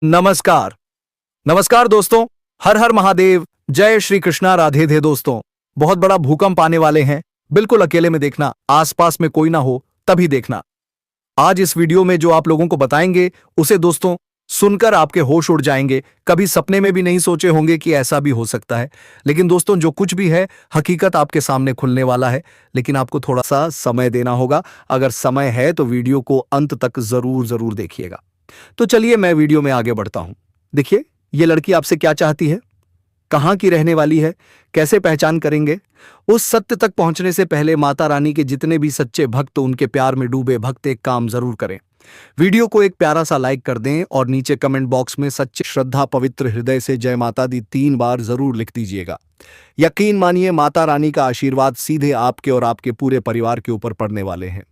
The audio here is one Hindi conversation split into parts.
नमस्कार। नमस्कार दोस्तों। हर हर महादेव। जय श्री कृष्णा। राधे थे दोस्तों। बहुत बड़ा भूकंप आने वाले हैं। बिल्कुल अकेले में देखना, आसपास में कोई ना हो तभी देखना। आज इस वीडियो में जो आप लोगों को बताएंगे उसे दोस्तों सुनकर आपके होश उड़ जाएंगे। कभी सपने में भी नहीं सोचे होंगे कि ऐसा भी हो सकता है। लेकिन दोस्तों जो कुछ भी है हकीकत आपके सामने खुलने वाला है, लेकिन आपको थोड़ा सा समय देना होगा। अगर समय है तो वीडियो को अंत तक जरूर जरूर देखिएगा। तो चलिए मैं वीडियो में आगे बढ़ता हूं। देखिए, ये लड़की आपसे क्या चाहती है, कहां की रहने वाली है, कैसे पहचान करेंगे। उस सत्य तक पहुंचने से पहले माता रानी के जितने भी सच्चे भक्त, उनके प्यार में डूबे भक्त एक काम जरूर करें। वीडियो को एक प्यारा सा लाइक कर दें और नीचे कमेंट बॉक्स में सच्चे श्रद्धा पवित्र हृदय से जय माता दी 3 बार जरूर लिख दीजिएगा। यकीन मानिए माता रानी का आशीर्वाद सीधे आपके और आपके पूरे परिवार के ऊपर पड़ने वाले हैं।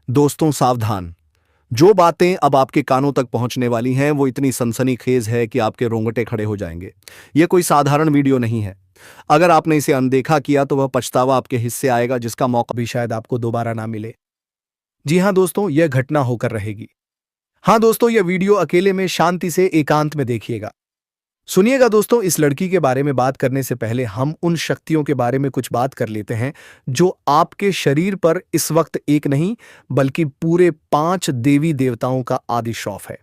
दोस्तों सावधान, जो बातें अब आपके कानों तक पहुंचने वाली हैं वो इतनी सनसनीखेज है कि आपके रोंगटे खड़े हो जाएंगे। यह कोई साधारण वीडियो नहीं है। अगर आपने इसे अनदेखा किया तो वह पछतावा आपके हिस्से आएगा, जिसका मौका भी शायद आपको दोबारा ना मिले। जी हां दोस्तों, यह घटना होकर रहेगी। हां दोस्तों, यह वीडियो अकेले में शांति से एकांत में देखिएगा। सुनिएगा दोस्तों, इस लड़की के बारे में बात करने से पहले हम उन शक्तियों के बारे में कुछ बात कर लेते हैं जो आपके शरीर पर इस वक्त एक नहीं बल्कि पूरे 5 देवी देवताओं का आदि श्रॉफ है।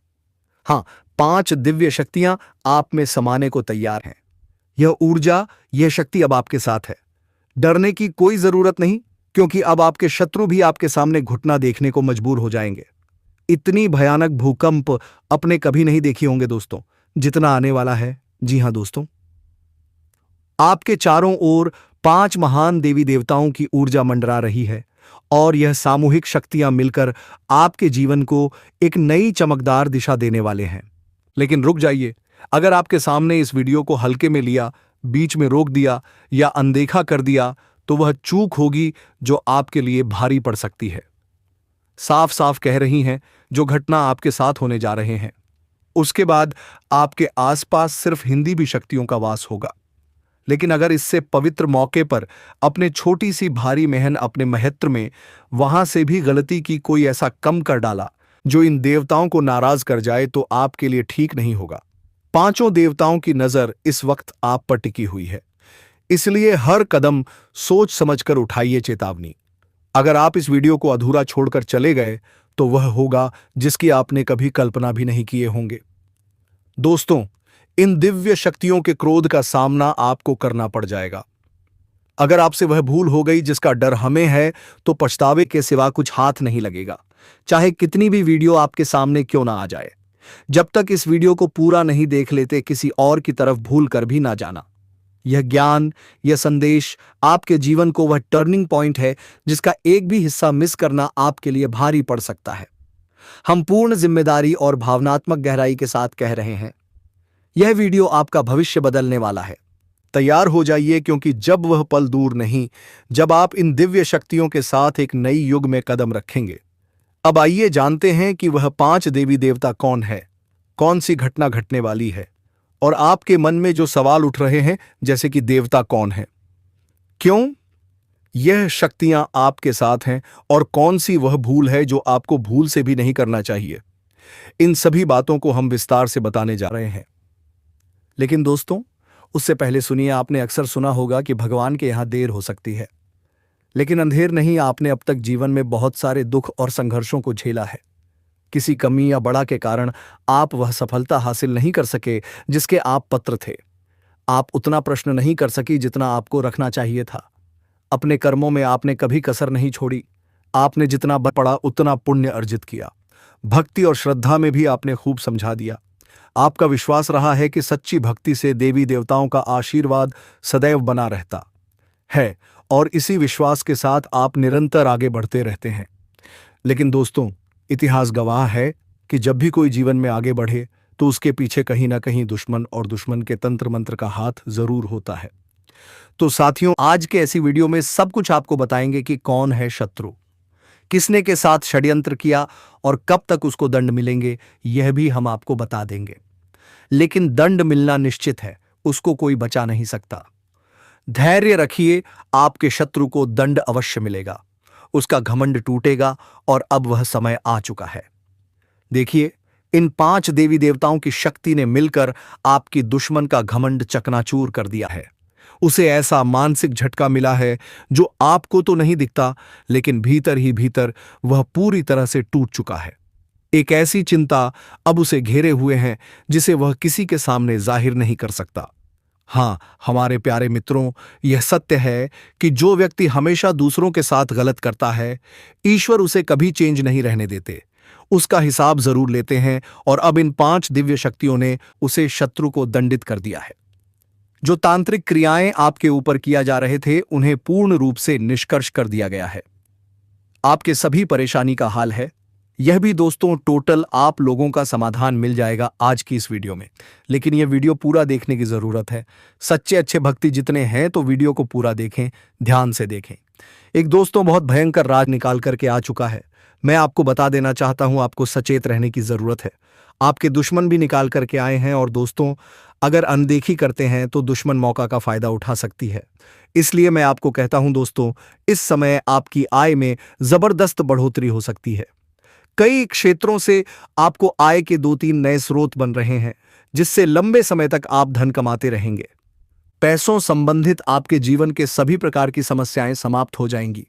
हाँ, 5 दिव्य शक्तियां आप में समाने को तैयार हैं। यह ऊर्जा, यह शक्ति अब आपके साथ है। डरने की कोई जरूरत नहीं, क्योंकि अब आपके शत्रु भी आपके सामने घुटना देखने को मजबूर हो जाएंगे। इतनी भयानक भूकंप अपने कभी नहीं देखी होंगे दोस्तों, जितना आने वाला है। जी हां दोस्तों, आपके चारों ओर 5 महान देवी देवताओं की ऊर्जा मंडरा रही है और यह सामूहिक शक्तियां मिलकर आपके जीवन को एक नई चमकदार दिशा देने वाले हैं। लेकिन रुक जाइए, अगर आपके सामने इस वीडियो को हल्के में लिया, बीच में रोक दिया या अनदेखा कर दिया तो वह चूक होगी जो आपके लिए भारी पड़ सकती है। साफ साफ कह रही हैं, जो घटना आपके साथ होने जा रहे हैं उसके बाद आपके आसपास सिर्फ हिंदी भी शक्तियों का वास होगा। लेकिन अगर इससे पवित्र मौके पर अपने छोटी सी भारी महन अपने महत्व में वहां से भी गलती की कोई ऐसा कम कर डाला जो इन देवताओं को नाराज कर जाए तो आपके लिए ठीक नहीं होगा। 5 देवताओं की नजर इस वक्त आप पर टिकी हुई है, इसलिए हर कदम सोच समझकर उठाइए चेतावनी। अगर आप इस वीडियो को अधूरा छोड़कर चले गए तो वह होगा जिसकी आपने कभी कल्पना भी नहीं किए होंगे। दोस्तों, इन दिव्य शक्तियों के क्रोध का सामना आपको करना पड़ जाएगा। अगर आपसे वह भूल हो गई जिसका डर हमें है तो पछतावे के सिवा कुछ हाथ नहीं लगेगा, चाहे कितनी भी वीडियो आपके सामने क्यों ना आ जाए। जब तक इस वीडियो को पूरा नहीं देख लेते किसी और की तरफ भूल कर भी ना जाना। यह ज्ञान, यह संदेश आपके जीवन को वह टर्निंग पॉइंट है जिसका एक भी हिस्सा मिस करना आपके लिए भारी पड़ सकता है। हम पूर्ण जिम्मेदारी और भावनात्मक गहराई के साथ कह रहे हैं, यह वीडियो आपका भविष्य बदलने वाला है। तैयार हो जाइए, क्योंकि जब वह पल दूर नहीं जब आप इन दिव्य शक्तियों के साथ एक नई युग में कदम रखेंगे। अब आइए जानते हैं कि वह 5 देवी देवता कौन है, कौन सी घटना घटने वाली है और आपके मन में जो सवाल उठ रहे हैं जैसे कि देवता कौन है, क्यों यह शक्तियां आपके साथ हैं और कौन सी वह भूल है जो आपको भूल से भी नहीं करना चाहिए। इन सभी बातों को हम विस्तार से बताने जा रहे हैं। लेकिन दोस्तों, उससे पहले सुनिए, आपने अक्सर सुना होगा कि भगवान के यहां देर हो सकती है, लेकिन अंधेर नहीं। आपने अब तक जीवन में बहुत सारे दुख और संघर्षों को झेला है। किसी कमी या बड़ा के कारण आप वह सफलता हासिल नहीं कर सके जिसके आप पात्र थे। आप उतना प्रश्न नहीं कर सकी जितना आपको रखना चाहिए था। अपने कर्मों में आपने कभी कसर नहीं छोड़ी। आपने जितना पड़ा उतना पुण्य अर्जित किया। भक्ति और श्रद्धा में भी आपने खूब समझा दिया। आपका विश्वास रहा है कि सच्ची भक्ति से देवी देवताओं का आशीर्वाद सदैव बना रहता है और इसी विश्वास के साथ आप निरंतर आगे बढ़ते रहते हैं। लेकिन दोस्तों, इतिहास गवाह है कि जब भी कोई जीवन में आगे बढ़े तो उसके पीछे कहीं ना कहीं दुश्मन और दुश्मन के तंत्र मंत्र का हाथ जरूर होता है। तो साथियों, आज के ऐसी वीडियो में सब कुछ आपको बताएंगे कि कौन है शत्रु, किसने के साथ षड्यंत्र किया और कब तक उसको दंड मिलेंगे, यह भी हम आपको बता देंगे। लेकिन दंड मिलना निश्चित है, उसको कोई बचा नहीं सकता। धैर्य रखिए, आपके शत्रु को दंड अवश्य मिलेगा, उसका घमंड टूटेगा और अब वह समय आ चुका है। देखिए, इन 5 देवी देवताओं की शक्ति ने मिलकर आपकी दुश्मन का घमंड चकनाचूर कर दिया है। उसे ऐसा मानसिक झटका मिला है जो आपको तो नहीं दिखता, लेकिन भीतर ही भीतर वह पूरी तरह से टूट चुका है। एक ऐसी चिंता अब उसे घेरे हुए है जिसे वह किसी के सामने जाहिर नहीं कर सकता। हाँ, हमारे प्यारे मित्रों, यह सत्य है कि जो व्यक्ति हमेशा दूसरों के साथ गलत करता है, ईश्वर उसे कभी चेंज नहीं रहने देते, उसका हिसाब जरूर लेते हैं। और अब इन 5 दिव्य शक्तियों ने उसे शत्रु को दंडित कर दिया है। जो तांत्रिक क्रियाएं आपके ऊपर किया जा रहे थे, उन्हें पूर्ण रूप से निष्कर्ष कर दिया गया है। आपके सभी परेशानी का हाल है। यह भी दोस्तों टोटल आप लोगों का समाधान मिल जाएगा आज की इस वीडियो में। लेकिन यह वीडियो पूरा देखने की जरूरत है। सच्चे अच्छे भक्ति जितने हैं तो वीडियो को पूरा देखें, ध्यान से देखें। एक दोस्तों बहुत भयंकर राज निकाल करके आ चुका है। मैं आपको बता देना चाहता हूं, आपको सचेत रहने की जरूरत है। आपके दुश्मन भी निकाल करके आए हैं और दोस्तों अगर अनदेखी करते हैं तो दुश्मन मौका का फायदा उठा सकती है। इसलिए मैं आपको कहता हूं दोस्तों, इस समय आपकी आय में जबरदस्त बढ़ोतरी हो सकती है। कई क्षेत्रों से आपको आय के 2-3 नए स्रोत बन रहे हैं, जिससे लंबे समय तक आप धन कमाते रहेंगे। पैसों संबंधित आपके जीवन के सभी प्रकार की समस्याएं समाप्त हो जाएंगी।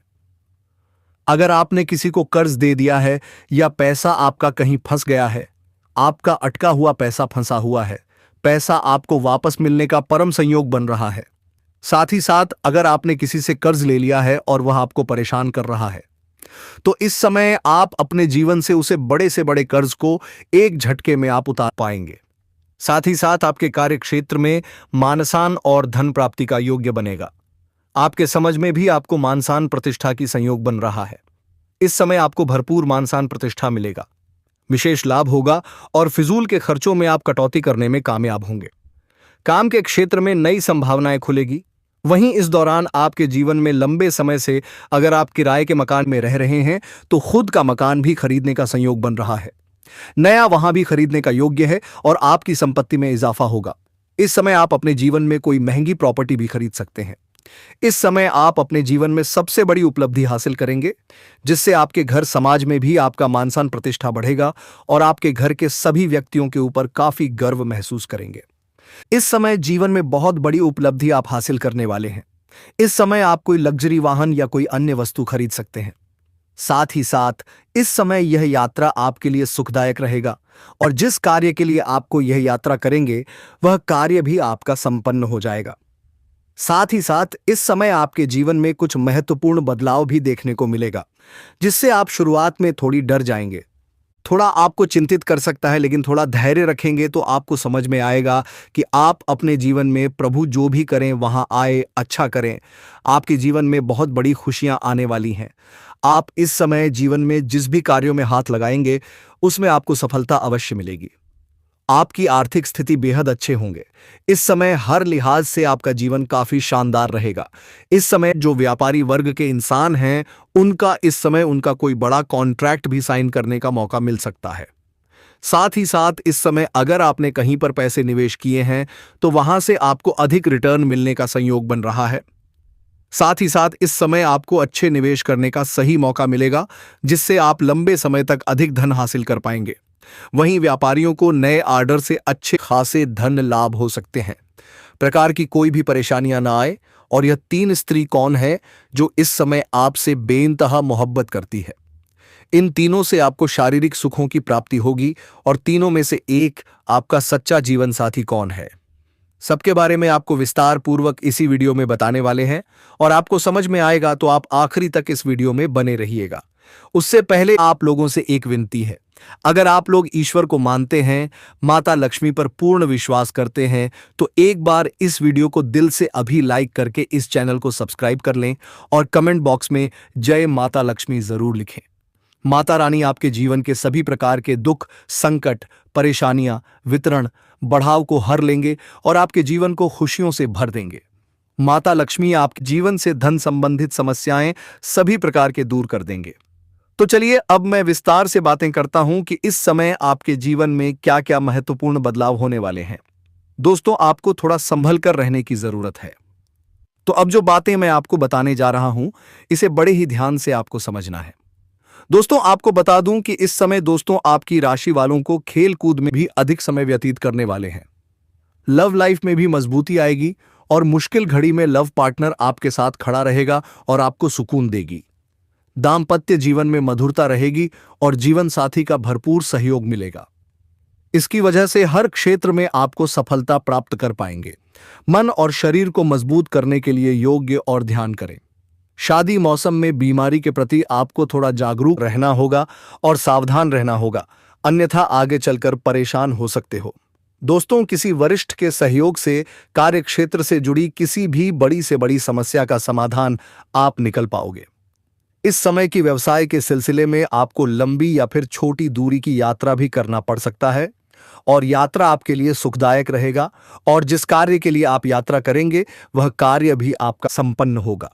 अगर आपने किसी को कर्ज दे दिया है या पैसा आपका कहीं फंस गया है, आपका अटका हुआ पैसा फंसा हुआ है, पैसा आपको वापस मिलने का परम संयोग बन रहा है। साथ ही साथ अगर आपने किसी से कर्ज ले लिया है और वह आपको परेशान कर रहा है, तो इस समय आप अपने जीवन से बड़े कर्ज को एक झटके में आप उतार पाएंगे। साथ ही साथ आपके कार्य क्षेत्र में मानसान और धन प्राप्ति का योग्य बनेगा। आपके समझ में भी आपको मानसान प्रतिष्ठा की संयोग बन रहा है। इस समय आपको भरपूर मानसान प्रतिष्ठा मिलेगा, विशेष लाभ होगा और फिजूल के खर्चों में आप कटौती करने में कामयाब होंगे। काम के क्षेत्र में नई संभावनाएं खुलेगी। वहीं इस दौरान आपके जीवन में लंबे समय से अगर आप किराए के मकान में रह रहे हैं तो खुद का मकान भी खरीदने का संयोग बन रहा है। नया वहां भी खरीदने का योग्य है और आपकी संपत्ति में इजाफा होगा। इस समय आप अपने जीवन में कोई महंगी प्रॉपर्टी भी खरीद सकते हैं। इस समय आप अपने जीवन में सबसे बड़ी उपलब्धि हासिल करेंगे, जिससे आपके घर समाज में भी आपका मानसान प्रतिष्ठा बढ़ेगा और आपके घर के सभी व्यक्तियों के ऊपर काफी गर्व महसूस करेंगे। इस समय जीवन में बहुत बड़ी उपलब्धि आप हासिल करने वाले हैं। इस समय आप कोई लग्जरी वाहन या कोई अन्य वस्तु खरीद सकते हैं। साथ ही साथ इस समय यह यात्रा आपके लिए सुखदायक रहेगा और जिस कार्य के लिए आपको यह यात्रा करेंगे वह कार्य भी आपका संपन्न हो जाएगा। साथ ही साथ इस समय आपके जीवन में कुछ महत्वपूर्ण बदलाव भी देखने को मिलेगा, जिससे आप शुरुआत में थोड़ी डर जाएंगे। थोड़ा आपको चिंतित कर सकता है, लेकिन थोड़ा धैर्य रखेंगे तो आपको समझ में आएगा कि आप अपने जीवन में प्रभु जो भी करें वहां आए, अच्छा करें। आपके जीवन में बहुत बड़ी खुशियां आने वाली हैं। आप इस समय जीवन में जिस भी कार्यों में हाथ लगाएंगे उसमें आपको सफलता अवश्य मिलेगी। आपकी आर्थिक स्थिति बेहद अच्छे होंगे। इस समय हर लिहाज से आपका जीवन काफी शानदार रहेगा। इस समय जो व्यापारी वर्ग के इंसान हैं, उनका कोई बड़ा कॉन्ट्रैक्ट भी साइन करने का मौका मिल सकता है। साथ ही साथ इस समय अगर आपने कहीं पर पैसे निवेश किए हैं तो वहां से आपको अधिक रिटर्न मिलने का संयोग बन रहा है। साथ ही साथ इस समय आपको अच्छे निवेश करने का सही मौका मिलेगा, जिससे आप लंबे समय तक अधिक धन हासिल कर पाएंगे। वहीं व्यापारियों को नए ऑर्डर से अच्छे खासे धन लाभ हो सकते हैं। प्रकार की कोई भी परेशानियां ना आए। और यह 3 स्त्री कौन है जो इस समय आपसे बेइंतहा मोहब्बत करती है? इन तीनों से आपको शारीरिक सुखों की प्राप्ति होगी और तीनों में से एक आपका सच्चा जीवन साथी कौन है, सबके बारे में आपको विस्तार पूर्वक इसी वीडियो में बताने वाले हैं और आपको समझ में आएगा तो आप आखिरी तक इस वीडियो में बने रहिएगा। उससे पहले आप लोगों से एक विनती है, अगर आप लोग ईश्वर को मानते हैं, माता लक्ष्मी पर पूर्ण विश्वास करते हैं, तो एक बार इस वीडियो को दिल से अभी लाइक करके इस चैनल को सब्सक्राइब कर लें और कमेंट बॉक्स में जय माता लक्ष्मी जरूर लिखें। माता रानी आपके जीवन के सभी प्रकार के दुख, संकट, परेशानियां, वितरण, बढ़ाव को हर लेंगे और आपके जीवन को खुशियों से भर देंगे। माता लक्ष्मी आपके जीवन से धन संबंधित समस्याएं सभी प्रकार के दूर कर देंगे। तो चलिए अब मैं विस्तार से बातें करता हूं कि इस समय आपके जीवन में क्या क्या महत्वपूर्ण बदलाव होने वाले हैं। दोस्तों, आपको थोड़ा संभल कर रहने की जरूरत है। तो अब जो बातें मैं आपको बताने जा रहा हूं, इसे बड़े ही ध्यान से आपको समझना है। दोस्तों आपको बता दूं कि इस समय दोस्तों आपकी राशि वालों को खेल कूद में भी अधिक समय व्यतीत करने वाले हैं। लव लाइफ में भी मजबूती आएगी और मुश्किल घड़ी में लव पार्टनर आपके साथ खड़ा रहेगा और आपको सुकून देगी। दाम्पत्य जीवन में मधुरता रहेगी और जीवन साथी का भरपूर सहयोग मिलेगा। इसकी वजह से हर क्षेत्र में आपको सफलता प्राप्त कर पाएंगे। मन और शरीर को मजबूत करने के लिए योग्य और ध्यान करें। शादी मौसम में बीमारी के प्रति आपको थोड़ा जागरूक रहना होगा और सावधान रहना होगा, अन्यथा आगे चलकर परेशान हो सकते हो। दोस्तों किसी वरिष्ठ के सहयोग से कार्य क्षेत्र से जुड़ी किसी भी बड़ी से बड़ी समस्या का समाधान आप निकल पाओगे। इस समय की व्यवसाय के सिलसिले में आपको लंबी या फिर छोटी दूरी की यात्रा भी करना पड़ सकता है और यात्रा आपके लिए सुखदायक रहेगा और जिस कार्य के लिए आप यात्रा करेंगे वह कार्य भी आपका संपन्न होगा।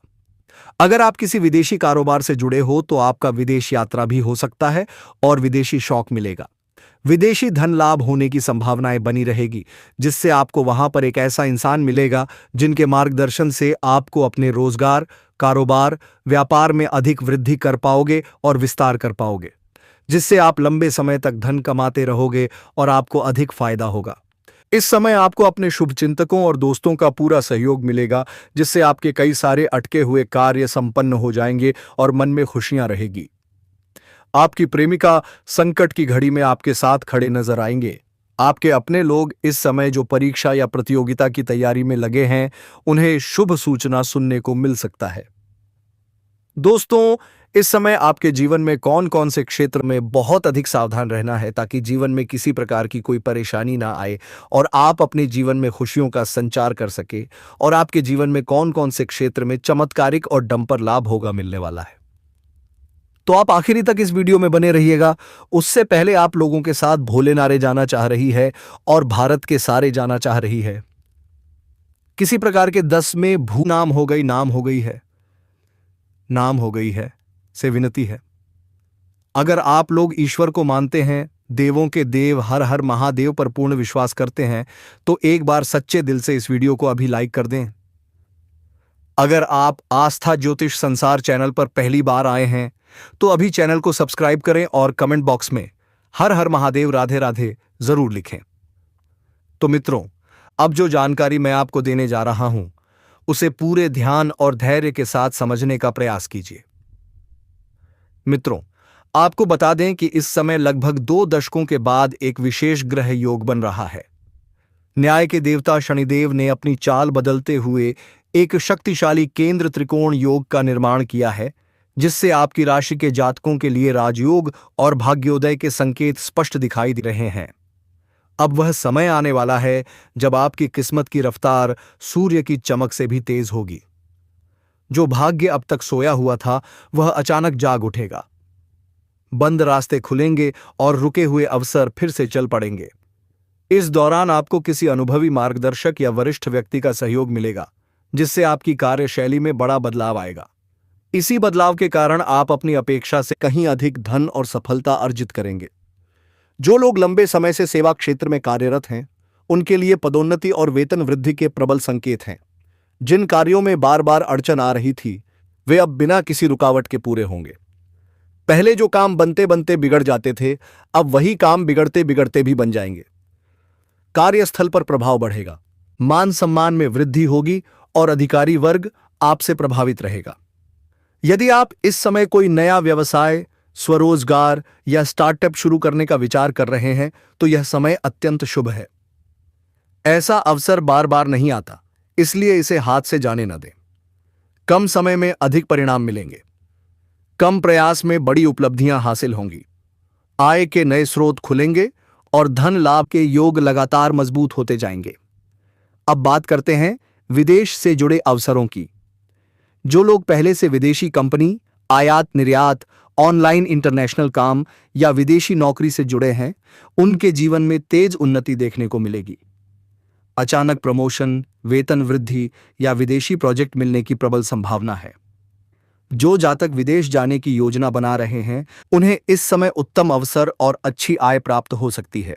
अगर आप किसी विदेशी कारोबार से जुड़े हो तो आपका विदेश यात्रा भी हो सकता है और विदेशी शौक मिलेगा। विदेशी धन लाभ होने की संभावनाएं बनी रहेगी, जिससे आपको वहां पर एक ऐसा इंसान मिलेगा जिनके मार्गदर्शन से आपको अपने रोजगार, कारोबार, व्यापार में अधिक वृद्धि कर पाओगे और विस्तार कर पाओगे, जिससे आप लंबे समय तक धन कमाते रहोगे और आपको अधिक फायदा होगा। इस समय आपको अपने शुभचिंतकों और दोस्तों का पूरा सहयोग मिलेगा, जिससे आपके कई सारे अटके हुए कार्य संपन्न हो जाएंगे और मन में खुशियां रहेगी। आपकी प्रेमिका संकट की घड़ी में आपके साथ खड़े नजर आएंगे। आपके अपने लोग इस समय जो परीक्षा या प्रतियोगिता की तैयारी में लगे हैं, उन्हें शुभ सूचना सुनने को मिल सकता है। दोस्तों इस समय आपके जीवन में कौन कौन से क्षेत्र में बहुत अधिक सावधान रहना है ताकि जीवन में किसी प्रकार की कोई परेशानी ना आए और आप अपने जीवन में खुशियों का संचार कर सके, और आपके जीवन में कौन कौन से क्षेत्र में चमत्कारिक और डंपर लाभ होगा मिलने वाला है, तो आप आखिरी तक इस वीडियो में बने रहिएगा। उससे पहले आप लोगों के साथ भोले नारे जाना चाह रही है और भारत के सारे जाना चाह रही है। किसी प्रकार के 10 में भू नाम हो गई, नाम हो गई है, नाम हो गई है से विनती है। अगर आप लोग ईश्वर को मानते हैं, देवों के देव हर हर महादेव पर पूर्ण विश्वास करते हैं, तो एक बार सच्चे दिल से इस वीडियो को अभी लाइक कर दें। अगर आप आस्था ज्योतिष संसार चैनल पर पहली बार आए हैं तो अभी चैनल को सब्सक्राइब करें और कमेंट बॉक्स में हर हर महादेव राधे राधे जरूर लिखें। तो मित्रों, अब जो जानकारी मैं आपको देने जा रहा हूं उसे पूरे ध्यान और धैर्य के साथ समझने का प्रयास कीजिए। मित्रों, आपको बता दें कि इस समय लगभग 2 दशकों के बाद एक विशेष ग्रह योग बन रहा है। न्याय के देवता शनिदेव ने अपनी चाल बदलते हुए एक शक्तिशाली केंद्र त्रिकोण योग का निर्माण किया है, जिससे आपकी राशि के जातकों के लिए राजयोग और भाग्योदय के संकेत स्पष्ट दिखाई दे रहे हैं। अब वह समय आने वाला है जब आपकी किस्मत की रफ्तार सूर्य की चमक से भी तेज होगी। जो भाग्य अब तक सोया हुआ था वह अचानक जाग उठेगा। बंद रास्ते खुलेंगे और रुके हुए अवसर फिर से चल पड़ेंगे। इस दौरान आपको किसी अनुभवी मार्गदर्शक या वरिष्ठ व्यक्ति का सहयोग मिलेगा, जिससे आपकी कार्यशैली में बड़ा बदलाव आएगा। इसी बदलाव के कारण आप अपनी अपेक्षा से कहीं अधिक धन और सफलता अर्जित करेंगे। जो लोग लंबे समय से सेवा क्षेत्र में कार्यरत हैं, उनके लिए पदोन्नति और वेतन वृद्धि के प्रबल संकेत हैं। जिन कार्यों में बार बार अड़चन आ रही थी, वे अब बिना किसी रुकावट के पूरे होंगे। पहले जो काम बनते बनते बिगड़ जाते थे, अब वही काम बिगड़ते बिगड़ते भी बन जाएंगे। कार्यस्थल पर प्रभाव बढ़ेगा, मान सम्मान में वृद्धि होगी और अधिकारी वर्ग आपसे प्रभावित रहेगा। यदि आप इस समय कोई नया व्यवसाय, स्वरोजगार या स्टार्टअप शुरू करने का विचार कर रहे हैं, तो यह समय अत्यंत शुभ है। ऐसा अवसर बार बार नहीं आता, इसलिए इसे हाथ से जाने न दें। कम समय में अधिक परिणाम मिलेंगे। कम प्रयास में बड़ी उपलब्धियां हासिल होंगी। आय के नए स्रोत खुलेंगे और धन लाभ के योग लगातार मजबूत होते जाएंगे। अब बात करते हैं विदेश से जुड़े अवसरों की। जो लोग पहले से विदेशी कंपनी, आयात निर्यात, ऑनलाइन इंटरनेशनल काम या विदेशी नौकरी से जुड़े हैं, उनके जीवन में तेज उन्नति देखने को मिलेगी। अचानक प्रमोशन, वेतन वृद्धि या विदेशी प्रोजेक्ट मिलने की प्रबल संभावना है। जो जातक विदेश जाने की योजना बना रहे हैं, उन्हें इस समय उत्तम अवसर और अच्छी आय प्राप्त हो सकती है।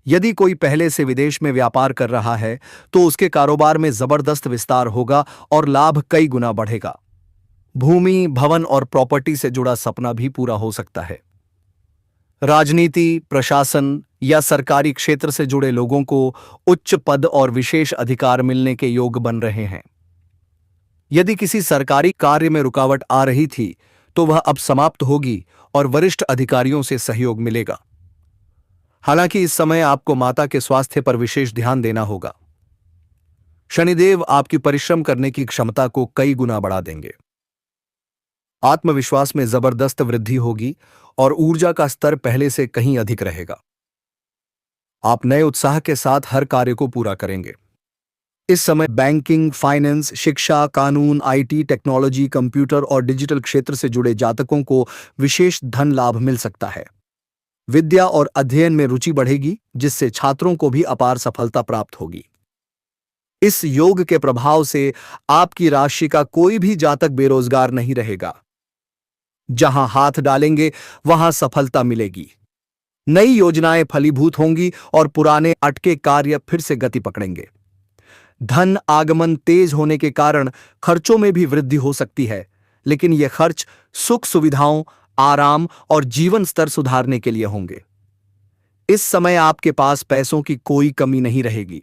यदि कोई पहले से विदेश में व्यापार कर रहा है, तो उसके कारोबार में जबरदस्त विस्तार होगा और लाभ कई गुना बढ़ेगा। भूमि, भवन और प्रॉपर्टी से जुड़ा सपना भी पूरा हो सकता है। राजनीति, प्रशासन या सरकारी क्षेत्र से जुड़े लोगों को उच्च पद और विशेष अधिकार मिलने के योग बन रहे हैं। यदि किसी सरकारी कार्य में रुकावट आ रही थी, तो वह अब समाप्त होगी और वरिष्ठ अधिकारियों से सहयोग मिलेगा। हालांकि इस समय आपको माता के स्वास्थ्य पर विशेष ध्यान देना होगा। शनिदेव आपकी परिश्रम करने की क्षमता को कई गुना बढ़ा देंगे। आत्मविश्वास में जबरदस्त वृद्धि होगी और ऊर्जा का स्तर पहले से कहीं अधिक रहेगा। आप नए उत्साह के साथ हर कार्य को पूरा करेंगे। इस समय बैंकिंग, फाइनेंस, शिक्षा, कानून, आईटी, टेक्नोलॉजी, कंप्यूटर और डिजिटल क्षेत्र से जुड़े जातकों को विशेष धन लाभ मिल सकता है। विद्या और अध्ययन में रुचि बढ़ेगी, जिससे छात्रों को भी अपार सफलता प्राप्त होगी। इस योग के प्रभाव से आपकी राशि का कोई भी जातक बेरोजगार नहीं रहेगा। जहां हाथ डालेंगे वहां सफलता मिलेगी। नई योजनाएं फलीभूत होंगी और पुराने अटके कार्य फिर से गति पकड़ेंगे। धन आगमन तेज होने के कारण खर्चों में भी वृद्धि हो सकती है, लेकिन यह खर्च सुख सुविधाओं, आराम और जीवन स्तर सुधारने के लिए होंगे। इस समय आपके पास पैसों की कोई कमी नहीं रहेगी।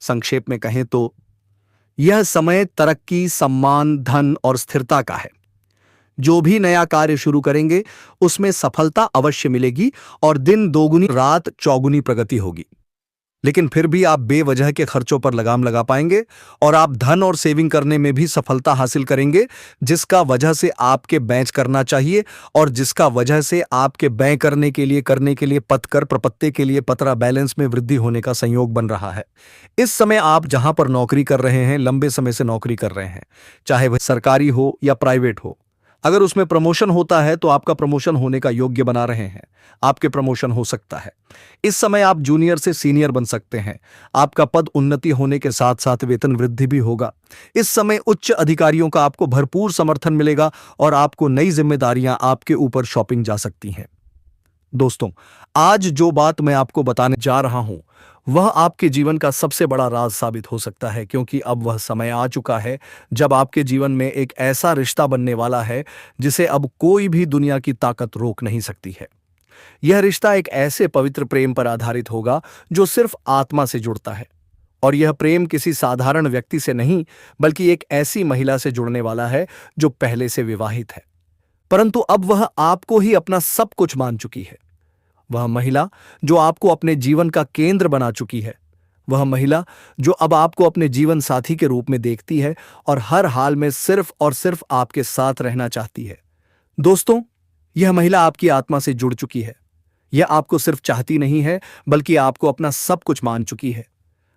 संक्षेप में कहें तो यह समय तरक्की, सम्मान, धन और स्थिरता का है। जो भी नया कार्य शुरू करेंगे उसमें सफलता अवश्य मिलेगी और दिन दोगुनी रात चौगुनी प्रगति होगी। लेकिन फिर भी आप बेवजह के खर्चों पर लगाम लगा पाएंगे और आप धन और सेविंग करने में भी सफलता हासिल करेंगे, जिसका वजह से आपके बेच करना चाहिए और जिसका वजह से आपके व्यय करने के लिए पतकर प्रपत्ति के लिए पतरा बैलेंस में वृद्धि होने का संयोग बन रहा है। इस समय आप जहां पर नौकरी कर रहे हैं, लंबे समय से नौकरी कर रहे हैं, चाहे वह सरकारी हो या प्राइवेट हो, अगर उसमें प्रमोशन होता है तो आपका प्रमोशन होने का योग्य बना रहे हैं। आपके प्रमोशन हो सकता है। इस समय आप जूनियर से सीनियर बन सकते हैं। आपका पद उन्नति होने के साथ साथ वेतन वृद्धि भी होगा। इस समय उच्च अधिकारियों का आपको भरपूर समर्थन मिलेगा और आपको नई जिम्मेदारियां आपके ऊपर शॉपिंग जा सकती हैं। दोस्तों, आज जो बात मैं आपको बताने जा रहा हूं वह आपके जीवन का सबसे बड़ा राज साबित हो सकता है, क्योंकि अब वह समय आ चुका है जब आपके जीवन में एक ऐसा रिश्ता बनने वाला है जिसे अब कोई भी दुनिया की ताकत रोक नहीं सकती है। यह रिश्ता एक ऐसे पवित्र प्रेम पर आधारित होगा जो सिर्फ आत्मा से जुड़ता है, और यह प्रेम किसी साधारण व्यक्ति से नहीं बल्कि एक ऐसी महिला से जुड़ने वाला है जो पहले से विवाहित है, परंतु अब वह आपको ही अपना सब कुछ मान चुकी है। वह महिला जो आपको अपने जीवन का केंद्र बना चुकी है, वह महिला जो अब आपको अपने जीवन साथी के रूप में देखती है और हर हाल में सिर्फ और सिर्फ आपके साथ रहना चाहती है। दोस्तों, यह महिला आपकी आत्मा से जुड़ चुकी है। यह आपको सिर्फ चाहती नहीं है बल्कि आपको अपना सब कुछ मान चुकी है।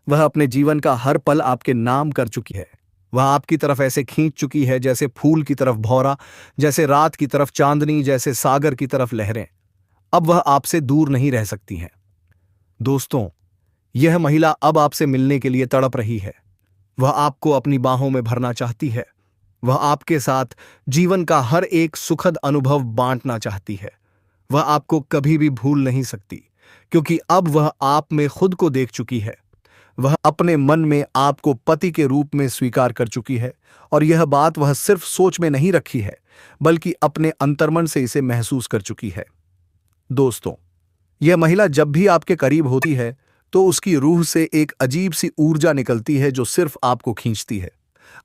वह अपने जीवन का हर पल आपके नाम कर चुकी है। वह आपकी तरफ ऐसे खींच चुकी है जैसे फूल की तरफ भौरा, जैसे रात की तरफ चांदनी, जैसे सागर की तरफ लहरें। अब वह आपसे दूर नहीं रह सकती हैं। दोस्तों, यह महिला अब आपसे मिलने के लिए तड़प रही है। वह आपको अपनी बाहों में भरना चाहती है। वह आपके साथ जीवन का हर एक सुखद अनुभव बांटना चाहती है। वह आपको कभी भी भूल नहीं सकती, क्योंकि अब वह आप में खुद को देख चुकी है। वह अपने मन में आपको पति के रूप में स्वीकार कर चुकी है, और यह बात वह सिर्फ सोच में नहीं रखी है बल्कि अपने अंतर्मन से इसे महसूस कर चुकी है। दोस्तों, यह महिला जब भी आपके करीब होती है तो उसकी रूह से एक अजीब सी ऊर्जा निकलती है जो सिर्फ आपको खींचती है।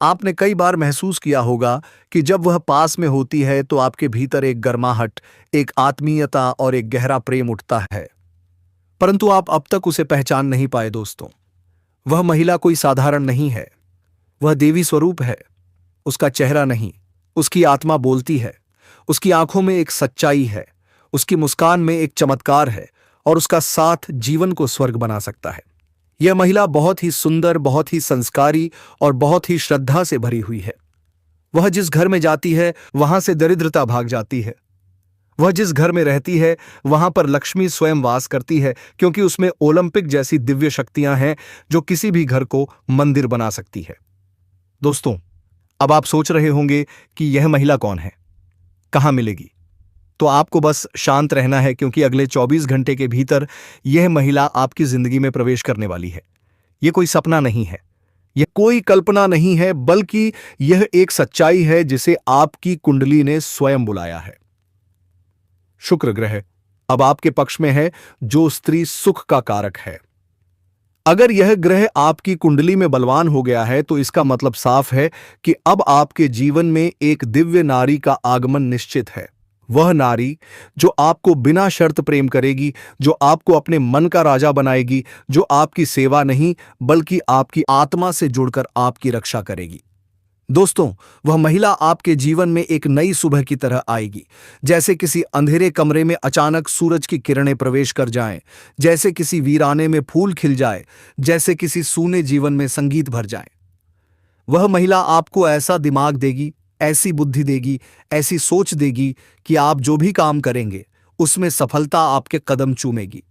आपने कई बार महसूस किया होगा कि जब वह पास में होती है तो आपके भीतर एक गर्माहट, एक आत्मीयता और एक गहरा प्रेम उठता है, परंतु आप अब तक उसे पहचान नहीं पाए। दोस्तों, वह महिला कोई साधारण नहीं है। वह देवी स्वरूप है। उसका चेहरा नहीं, उसकी आत्मा बोलती है। उसकी आंखों में एक सच्चाई है, उसकी मुस्कान में एक चमत्कार है, और उसका साथ जीवन को स्वर्ग बना सकता है। यह महिला बहुत ही सुंदर, बहुत ही संस्कारी और बहुत ही श्रद्धा से भरी हुई है। वह जिस घर में जाती है वहां से दरिद्रता भाग जाती है। वह जिस घर में रहती है वहां पर लक्ष्मी स्वयं वास करती है, क्योंकि उसमें ओलंपिक जैसी दिव्य शक्तियां हैं जो किसी भी घर को मंदिर बना सकती है। दोस्तों, अब आप सोच रहे होंगे कि यह महिला कौन है, कहां मिलेगी? तो आपको बस शांत रहना है, क्योंकि अगले 24 घंटे के भीतर यह महिला आपकी जिंदगी में प्रवेश करने वाली है। यह कोई सपना नहीं है, यह कोई कल्पना नहीं है, बल्कि यह एक सच्चाई है जिसे आपकी कुंडली ने स्वयं बुलाया है। शुक्र ग्रह अब आपके पक्ष में है, जो स्त्री सुख का कारक है। अगर यह ग्रह आपकी कुंडली में बलवान हो गया है तो इसका मतलब साफ है कि अब आपके जीवन में एक दिव्य नारी का आगमन निश्चित है। वह नारी जो आपको बिना शर्त प्रेम करेगी, जो आपको अपने मन का राजा बनाएगी, जो आपकी सेवा नहीं बल्कि आपकी आत्मा से जुड़कर आपकी रक्षा करेगी। दोस्तों, वह महिला आपके जीवन में एक नई सुबह की तरह आएगी, जैसे किसी अंधेरे कमरे में अचानक सूरज की किरणें प्रवेश कर जाएं, जैसे किसी वीराने में फूल खिल जाए, जैसे किसी सूने जीवन में संगीत भर जाए। वह महिला आपको ऐसा दिमाग देगी, ऐसी बुद्धि देगी, ऐसी सोच देगी कि आप जो भी काम करेंगे उसमें सफलता आपके कदम चूमेगी।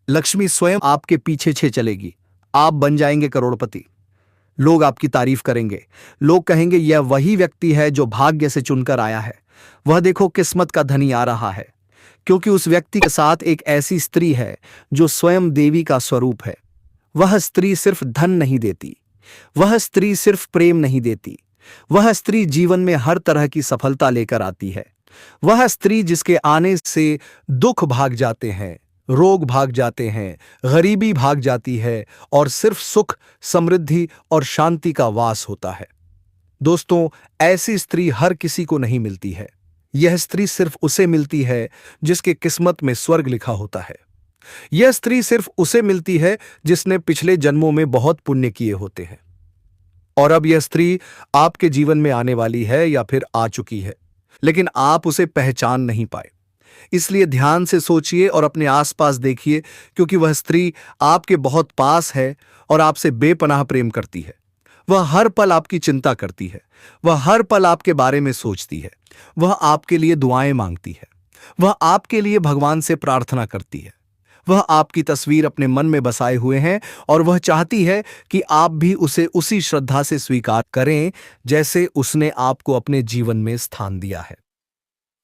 लक्ष्मी स्वयं आपके पीछे छे चलेगी। आप बन जाएंगे करोड़पति। लोग आपकी तारीफ करेंगे। लोग कहेंगे, यह वही व्यक्ति है जो भाग्य से चुनकर आया है। वह देखो किस्मत का धनी आ रहा है, क्योंकि उस व्यक्ति के साथ एक ऐसी स्त्री है जो स्वयं देवी का स्वरूप है। वह स्त्री सिर्फ धन नहीं देती, वह स्त्री सिर्फ प्रेम नहीं देती, वह स्त्री जीवन में हर तरह की सफलता लेकर आती है। वह स्त्री जिसके आने से दुख भाग जाते हैं, रोग भाग जाते हैं, गरीबी भाग जाती है और सिर्फ सुख, समृद्धि और शांति का वास होता है। दोस्तों, ऐसी स्त्री हर किसी को नहीं मिलती है। यह स्त्री सिर्फ उसे मिलती है जिसके किस्मत में स्वर्ग लिखा होता है। यह स्त्री सिर्फ उसे मिलती है जिसने पिछले जन्मों में बहुत पुण्य किए होते हैं। और अब यह स्त्री आपके जीवन में आने वाली है या फिर आ चुकी है, लेकिन आप उसे पहचान नहीं पाए। इसलिए ध्यान से सोचिए और अपने आसपास देखिए, क्योंकि वह स्त्री आपके बहुत पास है और आपसे बेपनाह प्रेम करती है। वह हर पल आपकी चिंता करती है, वह हर पल आपके बारे में सोचती है, वह आपके लिए दुआएं मांगती है, वह आपके लिए भगवान से प्रार्थना करती है। वह आपकी तस्वीर अपने मन में बसाए हुए हैं और वह चाहती है कि आप भी उसे उसी श्रद्धा से स्वीकार करें जैसे उसने आपको अपने जीवन में स्थान दिया है।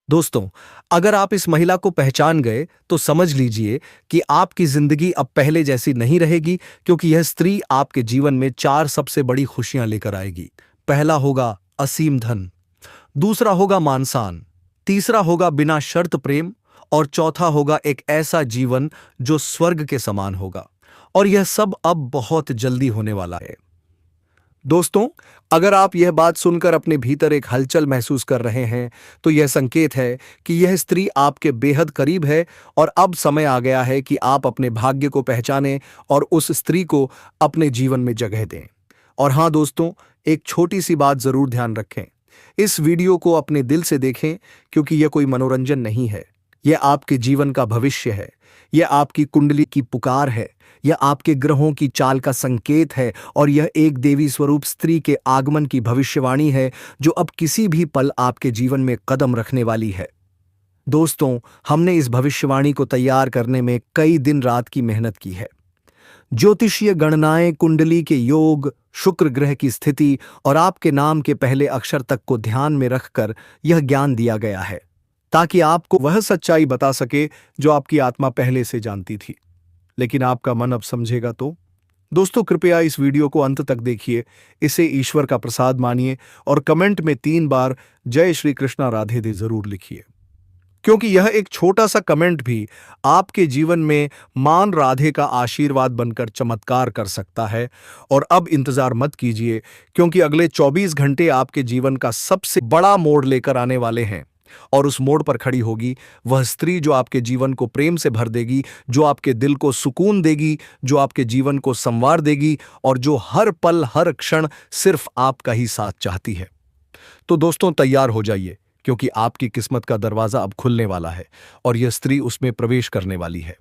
दोस्तों, अगर आप इस महिला को पहचान गए तो समझ लीजिए कि आपकी जिंदगी अब पहले जैसी नहीं रहेगी, क्योंकि यह स्त्री आपके जीवन में 4 सबसे बड़ी खुशियां लेकर आएगी। पहला होगा असीम धन, दूसरा होगा मान-सम्मान, तीसरा होगा बिना शर्त प्रेम और चौथा होगा एक ऐसा जीवन जो स्वर्ग के समान होगा। और यह सब अब बहुत जल्दी होने वाला है। दोस्तों, अगर आप यह बात सुनकर अपने भीतर एक हलचल महसूस कर रहे हैं तो यह संकेत है कि यह स्त्री आपके बेहद करीब है और अब समय आ गया है कि आप अपने भाग्य को पहचानें और उस स्त्री को अपने जीवन में जगह दें। और हाँ दोस्तों, एक छोटी सी बात जरूर ध्यान रखें। इस वीडियो को अपने दिल से देखें, क्योंकि यह कोई मनोरंजन नहीं है। यह आपके जीवन का भविष्य है। यह आपकी कुंडली की पुकार है। यह आपके ग्रहों की चाल का संकेत है और यह एक देवी स्वरूप स्त्री के आगमन की भविष्यवाणी है जो अब किसी भी पल आपके जीवन में कदम रखने वाली है। दोस्तों, हमने इस भविष्यवाणी को तैयार करने में कई दिन रात की मेहनत की है। ज्योतिषीय गणनाएं, कुंडली के योग, शुक्र ग्रह की स्थिति और आपके नाम के पहले अक्षर तक को ध्यान में रखकर यह ज्ञान दिया गया है, ताकि आपको वह सच्चाई बता सके जो आपकी आत्मा पहले से जानती थी, लेकिन आपका मन अब समझेगा तो। दोस्तों, कृपया इस वीडियो को अंत तक देखिए, इसे ईश्वर का प्रसाद मानिए और कमेंट में 3 बार जय श्री कृष्णा राधे दे जरूर लिखिए, क्योंकि यह एक छोटा सा कमेंट भी आपके जीवन में मान राधे का आशीर्वाद बनकर चमत्कार कर सकता है। और अब इंतजार मत कीजिए, क्योंकि अगले 24 घंटे आपके जीवन का सबसे बड़ा मोड़ लेकर आने वाले हैं। और उस मोड़ पर खड़ी होगी वह स्त्री जो आपके जीवन को प्रेम से भर देगी, जो आपके दिल को सुकून देगी, जो आपके जीवन को संवार देगी और जो हर पल हर क्षण सिर्फ आपका ही साथ चाहती है। तो दोस्तों, तैयार हो जाइए, क्योंकि आपकी किस्मत का दरवाजा अब खुलने वाला है और यह स्त्री उसमें प्रवेश करने वाली है।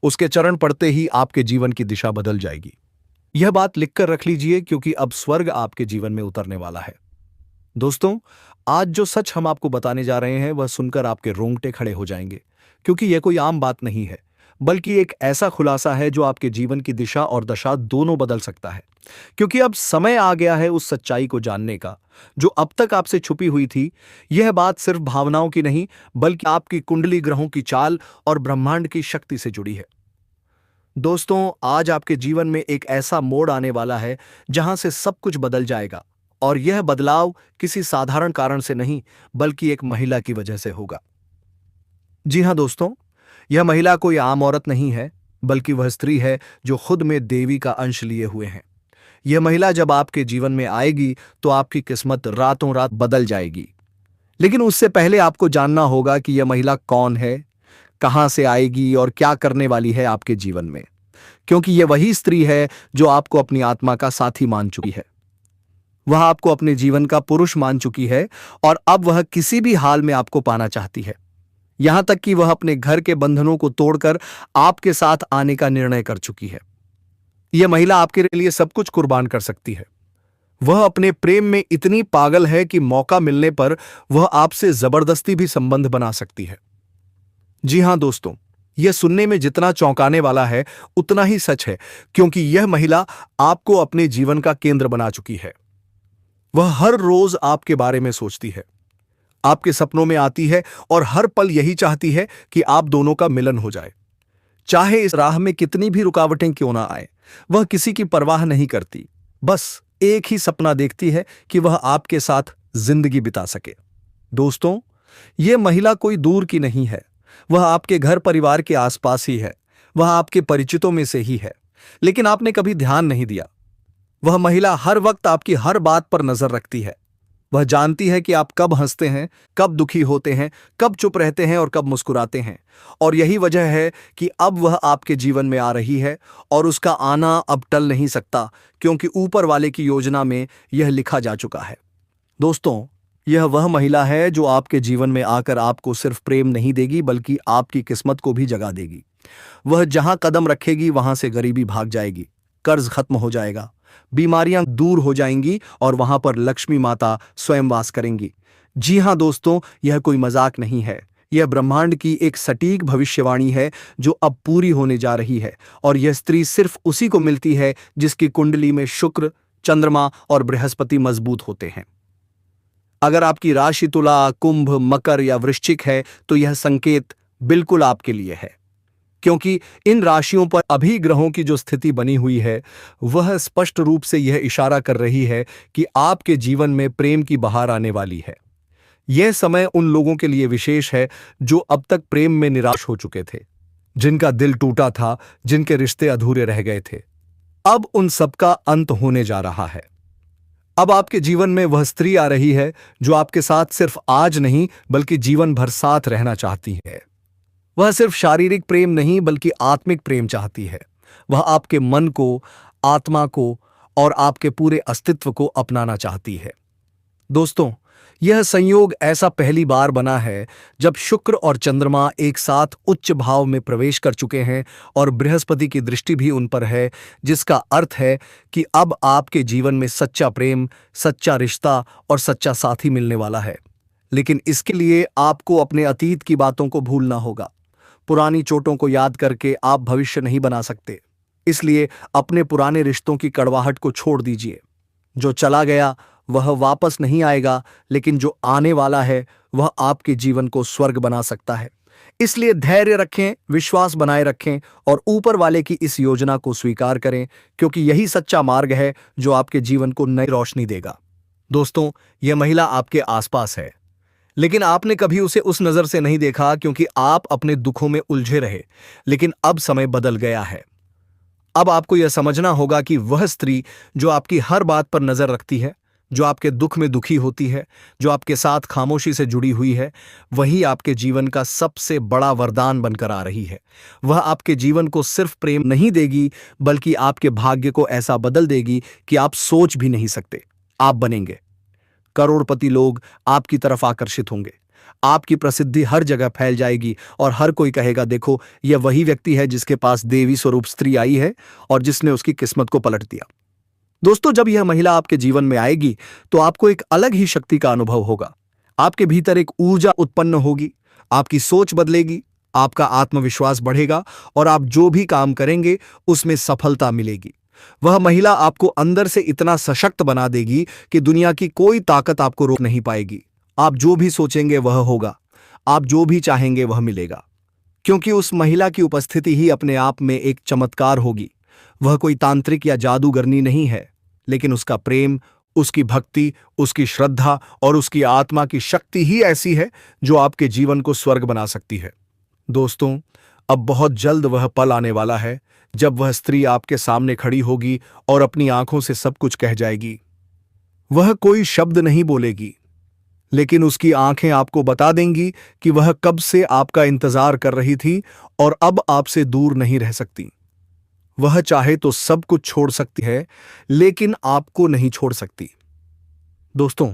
उसके चरण पड़ते ही आपके जीवन की दिशा बदल जाएगी। यह बात लिखकर रख लीजिए, क्योंकि अब स्वर्ग आपके जीवन में उतरने वाला है। दोस्तों, आज जो सच हम आपको बताने जा रहे हैं वह सुनकर आपके रोंगटे खड़े हो जाएंगे, क्योंकि यह कोई आम बात नहीं है, बल्कि एक ऐसा खुलासा है जो आपके जीवन की दिशा और दशा दोनों बदल सकता है। क्योंकि अब समय आ गया है उस सच्चाई को जानने का जो अब तक आपसे छुपी हुई थी। यह बात सिर्फ भावनाओं की नहीं, बल्कि आपकी कुंडली, ग्रहों की चाल और ब्रह्मांड की शक्ति से जुड़ी है। दोस्तों, आज आपके जीवन में एक ऐसा मोड़ आने वाला है जहां से सब कुछ बदल जाएगा। और यह बदलाव किसी साधारण कारण से नहीं, बल्कि एक महिला की वजह से होगा। जी हां दोस्तों, यह महिला कोई आम औरत नहीं है, बल्कि वह स्त्री है जो खुद में देवी का अंश लिए हुए है। यह महिला जब आपके जीवन में आएगी तो आपकी किस्मत रातों रात बदल जाएगी। लेकिन उससे पहले आपको जानना होगा कि यह महिला कौन है, कहां से आएगी और क्या करने वाली है आपके जीवन में। क्योंकि यह वही स्त्री है जो आपको अपनी आत्मा का साथी मान चुकी है। वह आपको अपने जीवन का पुरुष मान चुकी है और अब वह किसी भी हाल में आपको पाना चाहती है। यहां तक कि वह अपने घर के बंधनों को तोड़कर आपके साथ आने का निर्णय कर चुकी है। यह महिला आपके लिए सब कुछ कुर्बान कर सकती है। वह अपने प्रेम में इतनी पागल है कि मौका मिलने पर वह आपसे जबरदस्ती भी संबंध बना सकती है। जी हां दोस्तों, यह सुनने में जितना चौंकाने वाला है उतना ही सच है, क्योंकि यह महिला आपको अपने जीवन का केंद्र बना चुकी है। वह हर रोज आपके बारे में सोचती है, आपके सपनों में आती है और हर पल यही चाहती है कि आप दोनों का मिलन हो जाए। चाहे इस राह में कितनी भी रुकावटें क्यों ना आए, वह किसी की परवाह नहीं करती। बस एक ही सपना देखती है कि वह आपके साथ जिंदगी बिता सके। दोस्तों, यह महिला कोई दूर की नहीं है, वह आपके घर परिवार के आसपास ही है। वह आपके परिचितों में से ही है, लेकिन आपने कभी ध्यान नहीं दिया। वह महिला हर वक्त आपकी हर बात पर नजर रखती है। वह जानती है कि आप कब हंसते हैं, कब दुखी होते हैं, कब चुप रहते हैं और कब मुस्कुराते हैं। और यही वजह है कि अब वह आपके जीवन में आ रही है और उसका आना अब टल नहीं सकता, क्योंकि ऊपर वाले की योजना में यह लिखा जा चुका है। दोस्तों, यह वह महिला है जो आपके जीवन में आकर आपको सिर्फ प्रेम नहीं देगी, बल्कि आपकी किस्मत को भी जगा देगी। वह जहां कदम रखेगी वहां से गरीबी भाग जाएगी, कर्ज खत्म हो जाएगा, बीमारियां दूर हो जाएंगी और वहां पर लक्ष्मी माता स्वयं वास करेंगी। जी हां दोस्तों, यह कोई मजाक नहीं है। यह ब्रह्मांड की एक सटीक भविष्यवाणी है जो अब पूरी होने जा रही है। और यह स्त्री सिर्फ उसी को मिलती है जिसकी कुंडली में शुक्र, चंद्रमा और बृहस्पति मजबूत होते हैं। अगर आपकी राशि तुला, कुंभ, मकर या वृश्चिक है तो यह संकेत बिल्कुल आपके लिए है, क्योंकि इन राशियों पर अभी ग्रहों की जो स्थिति बनी हुई है वह स्पष्ट रूप से यह इशारा कर रही है कि आपके जीवन में प्रेम की बहार आने वाली है। यह समय उन लोगों के लिए विशेष है जो अब तक प्रेम में निराश हो चुके थे, जिनका दिल टूटा था, जिनके रिश्ते अधूरे रह गए थे। अब उन सबका अंत होने जा रहा है। अब आपके जीवन में वह स्त्री आ रही है जो आपके साथ सिर्फ आज नहीं बल्कि जीवन भर साथ रहना चाहती है। वह सिर्फ शारीरिक प्रेम नहीं बल्कि आत्मिक प्रेम चाहती है। वह आपके मन को, आत्मा को और आपके पूरे अस्तित्व को अपनाना चाहती है। दोस्तों, यह संयोग ऐसा पहली बार बना है जब शुक्र और चंद्रमा एक साथ उच्च भाव में प्रवेश कर चुके हैं और बृहस्पति की दृष्टि भी उन पर है, जिसका अर्थ है कि अब आपके जीवन में सच्चा प्रेम, सच्चा रिश्ता और सच्चा साथी मिलने वाला है। लेकिन इसके लिए आपको अपने अतीत की बातों को भूलना होगा। पुरानी चोटों को याद करके आप भविष्य नहीं बना सकते। इसलिए अपने पुराने रिश्तों की कड़वाहट को छोड़ दीजिए। जो चला गया वह वापस नहीं आएगा, लेकिन जो आने वाला है वह आपके जीवन को स्वर्ग बना सकता है। इसलिए धैर्य रखें, विश्वास बनाए रखें और ऊपर वाले की इस योजना को स्वीकार करें, क्योंकि यही सच्चा मार्ग है जो आपके जीवन को नई रोशनी देगा। दोस्तों, यह महिला आपके आसपास है, लेकिन आपने कभी उसे उस नजर से नहीं देखा क्योंकि आप अपने दुखों में उलझे रहे। लेकिन अब समय बदल गया है। अब आपको यह समझना होगा कि वह स्त्री जो आपकी हर बात पर नजर रखती है, जो आपके दुख में दुखी होती है, जो आपके साथ खामोशी से जुड़ी हुई है, वही आपके जीवन का सबसे बड़ा वरदान बनकर आ रही है। वह आपके जीवन को सिर्फ प्रेम नहीं देगी, बल्कि आपके भाग्य को ऐसा बदल देगी कि आप सोच भी नहीं सकते। आप बनेंगे करोड़पति। लोग आपकी तरफ आकर्षित होंगे। आपकी प्रसिद्धि हर जगह फैल जाएगी और हर कोई कहेगा, देखो, यह वही व्यक्ति है जिसके पास देवी स्वरूप स्त्री आई है और जिसने उसकी किस्मत को पलट दिया। दोस्तों, जब यह महिला आपके जीवन में आएगी तो आपको एक अलग ही शक्ति का अनुभव होगा। आपके भीतर एक ऊर्जा उत्पन्न होगी, आपकी सोच बदलेगी, आपका आत्मविश्वास बढ़ेगा और आप जो भी काम करेंगे उसमें सफलता मिलेगी। वह महिला आपको अंदर से इतना सशक्त बना देगी कि दुनिया की कोई ताकत आपको रोक नहीं पाएगी। आप जो भी सोचेंगे वह होगा, आप जो भी चाहेंगे वह मिलेगा, क्योंकि उस महिला की उपस्थिति ही अपने आप में एक चमत्कार होगी। वह कोई तांत्रिक या जादूगरनी नहीं है, लेकिन उसका प्रेम, उसकी भक्ति, उसकी श्रद्धा और उसकी आत्मा की शक्ति ही ऐसी है जो आपके जीवन को स्वर्ग बना सकती है। दोस्तों, अब बहुत जल्द वह पल आने वाला है जब वह स्त्री आपके सामने खड़ी होगी और अपनी आंखों से सब कुछ कह जाएगी। वह कोई शब्द नहीं बोलेगी, लेकिन उसकी आंखें आपको बता देंगी कि वह कब से आपका इंतजार कर रही थी और अब आपसे दूर नहीं रह सकती। वह चाहे तो सब कुछ छोड़ सकती है, लेकिन आपको नहीं छोड़ सकती। दोस्तों,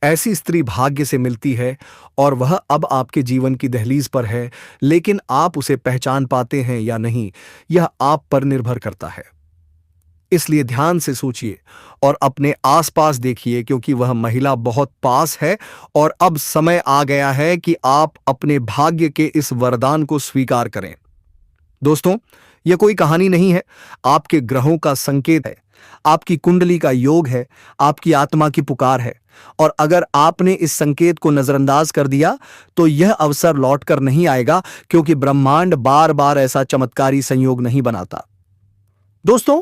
ऐसी स्त्री भाग्य से मिलती है और वह अब आपके जीवन की दहलीज पर है, लेकिन आप उसे पहचान पाते हैं या नहीं, यह आप पर निर्भर करता है। इसलिए ध्यान से सोचिए और अपने आसपास देखिए, क्योंकि वह महिला बहुत पास है और अब समय आ गया है कि आप अपने भाग्य के इस वरदान को स्वीकार करें। दोस्तों, यह कोई कहानी नहीं है, आपके ग्रहों का संकेत है, आपकी कुंडली का योग है, आपकी आत्मा की पुकार है। और अगर आपने इस संकेत को नजरअंदाज कर दिया तो यह अवसर लौटकर नहीं आएगा, क्योंकि ब्रह्मांड बार बार ऐसा चमत्कारी संयोग नहीं बनाता। दोस्तों,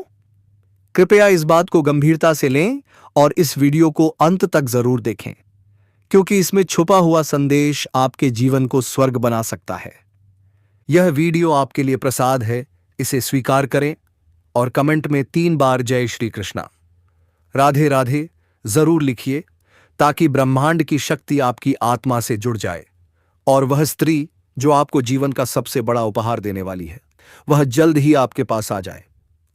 कृपया इस बात को गंभीरता से लें और इस वीडियो को अंत तक जरूर देखें, क्योंकि इसमें छुपा हुआ संदेश आपके जीवन को स्वर्ग बना सकता है। यह वीडियो आपके लिए प्रसाद है, इसे स्वीकार करें और कमेंट में 3 बार जय श्री कृष्णा, राधे राधे जरूर लिखिए, ताकि ब्रह्मांड की शक्ति आपकी आत्मा से जुड़ जाए और वह स्त्री जो आपको जीवन का सबसे बड़ा उपहार देने वाली है, वह जल्द ही आपके पास आ जाए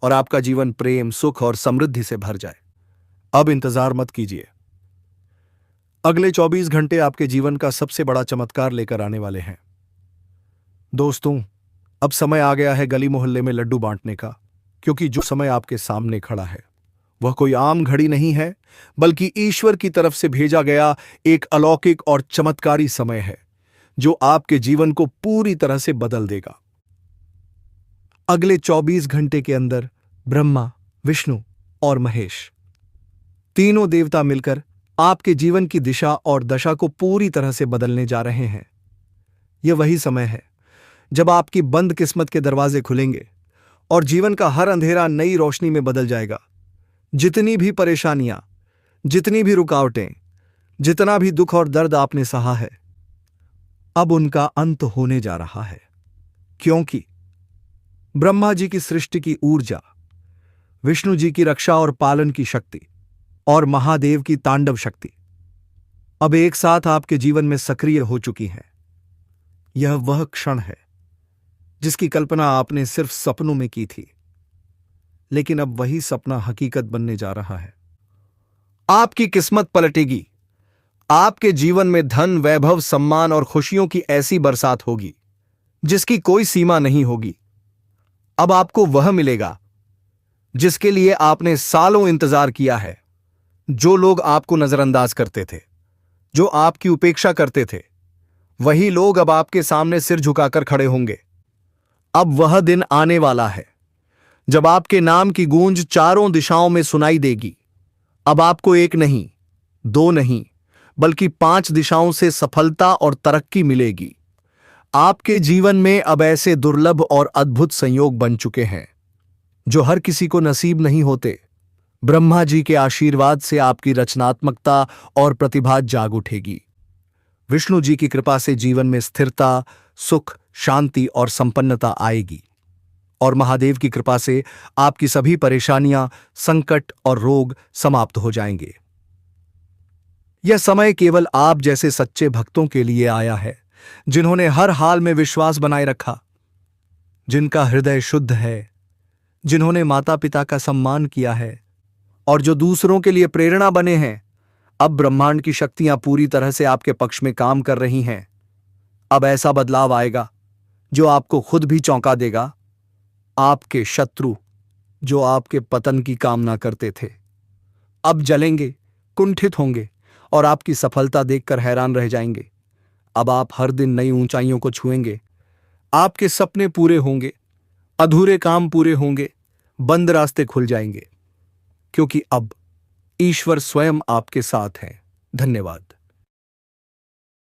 और आपका जीवन प्रेम, सुख और समृद्धि से भर जाए। अब इंतजार मत कीजिए। अगले 24 घंटे आपके जीवन का सबसे बड़ा चमत्कार लेकर आने वाले हैं। दोस्तों, अब समय आ गया है गली मोहल्ले में लड्डू बांटने का, क्योंकि जो समय आपके सामने खड़ा है वह कोई आम घड़ी नहीं है, बल्कि ईश्वर की तरफ से भेजा गया एक अलौकिक और चमत्कारी समय है जो आपके जीवन को पूरी तरह से बदल देगा। अगले 24 घंटे के अंदर ब्रह्मा, विष्णु और महेश, तीनों देवता मिलकर आपके जीवन की दिशा और दशा को पूरी तरह से बदलने जा रहे हैं। यह वही समय है जब आपकी बंद किस्मत के दरवाजे खुलेंगे और जीवन का हर अंधेरा नई रोशनी में बदल जाएगा। जितनी भी परेशानियां, जितनी भी रुकावटें, जितना भी दुख और दर्द आपने सहा है, अब उनका अंत होने जा रहा है, क्योंकि ब्रह्मा जी की सृष्टि की ऊर्जा, विष्णु जी की रक्षा और पालन की शक्ति और महादेव की तांडव शक्ति अब एक साथ आपके जीवन में सक्रिय हो चुकी है। यह वह क्षण है जिसकी कल्पना आपने सिर्फ सपनों में की थी, लेकिन अब वही सपना हकीकत बनने जा रहा है। आपकी किस्मत पलटेगी। आपके जीवन में धन, वैभव, सम्मान और खुशियों की ऐसी बरसात होगी जिसकी कोई सीमा नहीं होगी। अब आपको वह मिलेगा जिसके लिए आपने सालों इंतजार किया है। जो लोग आपको नजरअंदाज करते थे, जो आपकी उपेक्षा करते थे, वही लोग अब आपके सामने सिर झुकाकर खड़े होंगे। अब वह दिन आने वाला है जब आपके नाम की गूंज चारों दिशाओं में सुनाई देगी। अब आपको 1 नहीं, 2 नहीं, बल्कि 5 दिशाओं से सफलता और तरक्की मिलेगी। आपके जीवन में अब ऐसे दुर्लभ और अद्भुत संयोग बन चुके हैं जो हर किसी को नसीब नहीं होते। ब्रह्मा जी के आशीर्वाद से आपकी रचनात्मकता और प्रतिभा जाग उठेगी। विष्णु जी की कृपा से जीवन में स्थिरता, सुख, शांति और संपन्नता आएगी और महादेव की कृपा से आपकी सभी परेशानियां, संकट और रोग समाप्त हो जाएंगे। यह समय केवल आप जैसे सच्चे भक्तों के लिए आया है, जिन्होंने हर हाल में विश्वास बनाए रखा, जिनका हृदय शुद्ध है, जिन्होंने माता पिता का सम्मान किया है और जो दूसरों के लिए प्रेरणा बने हैं। अब ब्रह्मांड की शक्तियां पूरी तरह से आपके पक्ष में काम कर रही हैं। अब ऐसा बदलाव आएगा जो आपको खुद भी चौंका देगा। आपके शत्रु जो आपके पतन की कामना करते थे, अब जलेंगे, कुंठित होंगे और आपकी सफलता देखकर हैरान रह जाएंगे। अब आप हर दिन नई ऊंचाइयों को छुएंगे। आपके सपने पूरे होंगे, अधूरे काम पूरे होंगे, बंद रास्ते खुल जाएंगे, क्योंकि अब ईश्वर स्वयं आपके साथ है। धन्यवाद।